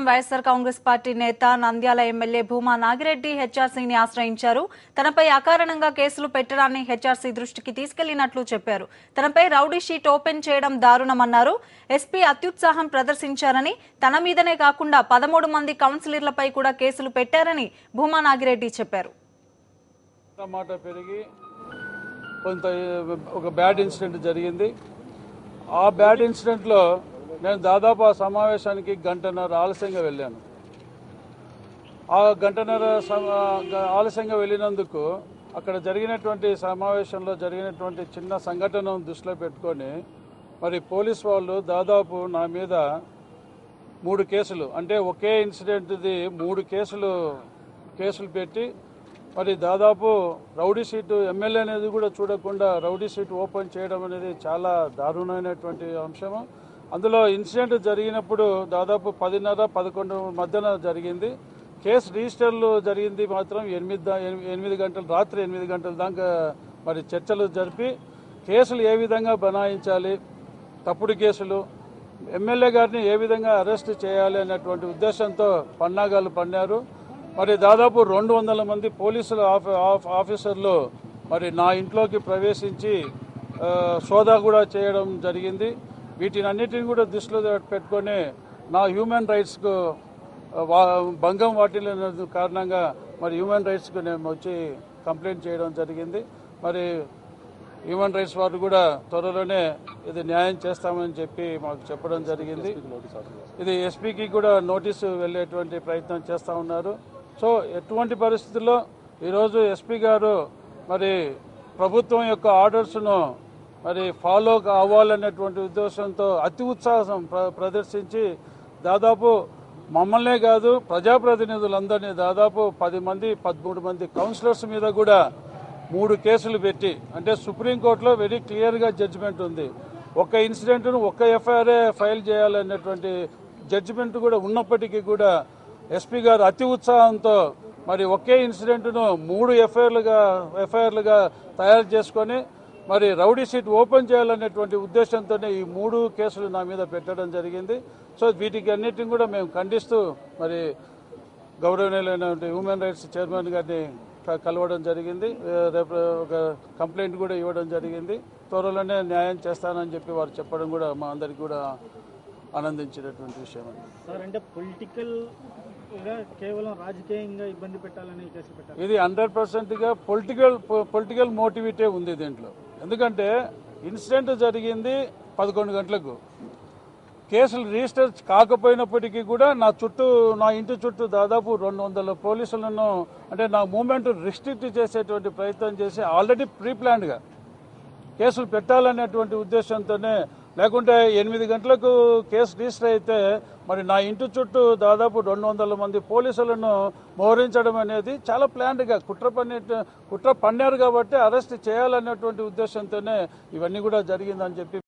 YSR Congress party నేత Nandyal MLA Bhuma Nagireddy హెచ్ఆర్సీని ఆశ్రయించారు. తనపై అకారణంగా కేసులు పెట్టడాన్ని హెచ్ఆర్సీ దృష్టికి తీసుకెళ్లినట్లు చెప్పారు. తనపై రౌడీ షీట్ ఓపెన్ చేయడం దారుణమన్నారు. ఎస్పీ అత్యుత్సాహం ప్రదర్శించారని, తన మీదనే కాకుండా 13 మంది కౌన్సిలర్లపై కూడా కేసులు పెట్టారని భూమా నాగిరెడ్డి చెప్పారు. ఒక బ్యాడ్ ఇన్సిడెంట్ జరిగింది. ఆ బ్యాడ్ ఇన్సిడెంట్ లో నేను దాదాపు ఆ సమావేశానికి గంటన్నర ఆలస్యంగా వెళ్ళాను. ఆ గంటన్నర ఆలస్యంగా వెళ్ళినందుకు అక్కడ జరిగినటువంటి సమావేశంలో జరిగినటువంటి చిన్న సంఘటనను దృష్టిలో పెట్టుకొని మరి పోలీస్ వాళ్ళు దాదాపు నా మీద 3 కేసులు, అంటే ఒకే ఇన్సిడెంట్ది 3 కేసులు పెట్టి మరి దాదాపు రౌడీ షీటు ఎమ్మెల్యే అనేది కూడా చూడకుండా రౌడీ షీట్ ఓపెన్ చేయడం అనేది చాలా దారుణమైనటువంటి అంశము. అందులో ఇన్సిడెంట్ జరిగినప్పుడు దాదాపు 10:30-11 మధ్యన జరిగింది. కేసు రిజిస్టర్లు జరిగింది మాత్రం 8 గంటలు, రాత్రి 8 గంటల దాకా మరి చర్చలు జరిపి కేసులు ఏ విధంగా బనాయించాలి, తప్పుడు కేసులు, ఎమ్మెల్యే గారిని ఏ విధంగా అరెస్ట్ చేయాలి అన్నటువంటి ఉద్దేశంతో పన్నాగాలు పన్నారు. మరి దాదాపు 200 మంది పోలీసుల ఆఫీసర్లు మరి నా ఇంట్లోకి ప్రవేశించి సోదా కూడా చేయడం జరిగింది. వీటినన్నిటిని కూడా దృష్టిలో పెట్టుకొని నా హ్యూమన్ రైట్స్కు భంగం వాటిల్లిన కారణంగా మరి హ్యూమన్ రైట్స్కు నేను వచ్చి కంప్లైంట్ చేయడం జరిగింది. మరి హ్యూమన్ రైట్స్ వారు కూడా త్వరలోనే ఇది న్యాయం చేస్తామని చెప్పి మాకు చెప్పడం జరిగింది. ఇది ఎస్పీకి కూడా నోటీసు వెళ్ళేటువంటి ప్రయత్నం చేస్తూ ఉన్నారు. సో ఎటువంటి పరిస్థితుల్లో ఈరోజు ఎస్పీ గారు మరి ప్రభుత్వం యొక్క ఆర్డర్స్ను మరి ఫాలో అవ్వాలనేటువంటి ఉద్దేశంతో అతి ఉత్సాహం ప్రదర్శించి దాదాపు మమ్మల్నే కాదు ప్రజాప్రతినిధులందరినీ దాదాపు 13 మంది కౌన్సిలర్స్ మీద కూడా 3 కేసులు పెట్టి, అంటే సుప్రీంకోర్టులో వెరీ క్లియర్గా జడ్జిమెంట్ ఉంది. ఒక ఇన్సిడెంట్ను ఒక ఎఫ్ఐఆర్ఏ ఫైల్ చేయాలనేటువంటి జడ్జిమెంట్ కూడా ఉన్నప్పటికీ కూడా ఎస్పీ గారు అతి ఉత్సాహంతో మరి ఒకే ఇన్సిడెంట్ను 3 ఎఫ్ఐఆర్లుగా తయారు చేసుకొని మరి రౌడీ షీట్ ఓపెన్ చేయాలనేటువంటి ఉద్దేశంతోనే ఈ 3 కేసులు నా మీద పెట్టడం జరిగింది. సో వీటికి అన్నిటిని కూడా మేము ఖండిస్తూ మరి గౌరవనీయులైన హ్యూమన్ రైట్స్ చైర్మన్ గారిని కలవడం జరిగింది. రేపు ఒక కంప్లైంట్ కూడా ఇవ్వడం జరిగింది. త్వరలోనే న్యాయం చేస్తానని చెప్పి వారు చెప్పడం కూడా మా అందరికీ కూడా ఆనందించినటువంటి విషయం అండి. సార్, అంటే కేవలం రాజకీయంగా ఇబ్బంది పెట్టాలని కేసు పెట్టారు. ఇది 100%గా పొలిటికల్ మోటివిటీ ఉంది దీంట్లో. ఎందుకంటే ఇన్సిడెంట్ జరిగింది 11 గంటలకు, కేసులు రిజిస్టర్ కాకపోయినప్పటికీ కూడా నా ఇంటి చుట్టూ దాదాపు 200 పోలీసులను, అంటే నా మూవ్మెంట్ రిస్ట్రిక్ట్ చేసేటువంటి ప్రయత్నం చేసి ఆల్రెడీ ప్రీప్లాన్డ్గా కేసులు పెట్టాలనేటువంటి ఉద్దేశంతోనే, లేకుంటే 8 గంటలకు కేసు రిజిస్టర్ అయితే మరి నా ఇంటి చుట్టూ దాదాపు 200 మంది పోలీసులను మోహరించడం అనేది చాలా ప్లాన్డ్గా కుట్ర పన్నారు కాబట్టి అరెస్ట్ చేయాలనేటువంటి ఉద్దేశంతోనే ఇవన్నీ కూడా జరిగిందని చెప్పి